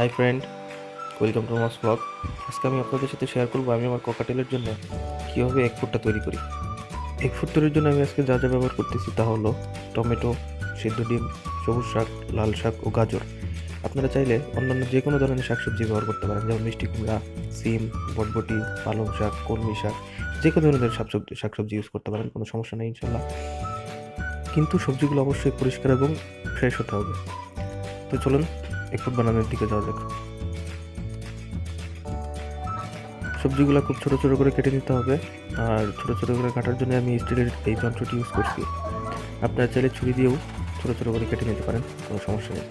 High friend, welcome to মাস blog. আজকে আমি আপনাদের সাথে শেয়ার করবো আমি আমার ককাটেলের জন্য কীভাবে এগ ফুডটা তৈরি করি। এগ ফুড তৈরির জন্য আমি আজকে যা যা ব্যবহার করতেছি তা হলো টমেটো, সিদ্ধ ডিম, সবুজ শাক, লাল শাক ও গাজর। আপনারা চাইলে অন্যান্য যে কোনো ধরনের শাকসবজি ব্যবহার করতে পারেন, যেমন মিষ্টি কুমড়া, সিম, বটবটি, পালং শাক, কলমি শাক, যে কোনো ধরনের শাকসবজি ইউজ করতে পারেন, কোনো সমস্যা নেই ইনশাল্লাহ। কিন্তু সবজিগুলো অবশ্যই পরিষ্কার এবং ফ্রেশ হতে হবে। তো চলুন এগ ফুড বানানোর দিকে যাওয়া যাক। সবজিগুলো খুব ছোটো ছোটো করে কেটে নিতে হবে, আর ছোটো ছোটো করে কাটার জন্য আমি স্টিলের এই যন্ত্রটি ইউজ করছি। আপনারা চাইলে ছুরি দিয়েও ছোটো ছোটো করে কেটে নিতে পারেন, কোনো সমস্যা নেই।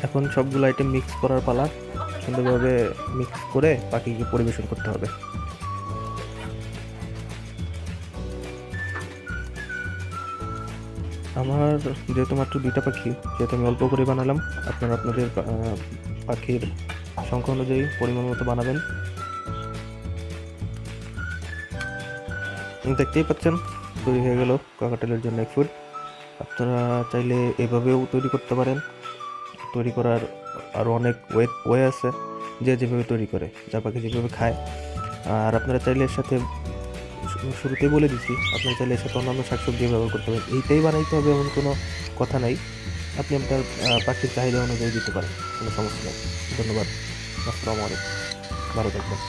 এখন সবগুলো আইটেম মিক্স করার পালা। সুন্দরভাবে মিক্স করে পাখিকে পরিবেশন করতে হবে। আমার যেহেতু মাত্র 2টা পাখি, যেহেতু আমি অল্প করে বানালাম, আপনারা আপনাদের পাখির সংখ্যা অনুযায়ী পরিমাণ মতো বানাবেন। দেখতেই পাচ্ছেন তৈরি হয়ে গেল কাকাটেলের জন্য এক ফুড। আপনারা চাইলে এভাবেও তৈরি করতে পারেন। তৈরি করার আরও অনেক ওয়ে আছে, যে যেভাবে তৈরি করে, যা পাখি যেভাবে খায়। আর আপনারা চাইলে এর সাথে শুরুতেই বলে দিচ্ছি, আপনারা চাইলে এর সাথে অন্যান্য শাকসবজি ব্যবহার করতে পারেন। এইটাই বানাইতে হবে এমন কোনো কথা নাই, আপনি আপনার পাখির চাহিদা অনুযায়ী দিতে পারেন, কোনো সমস্যা নেই। ধন্যবাদ। আসসালামু আলাইকুম, ভালো থাকবেন।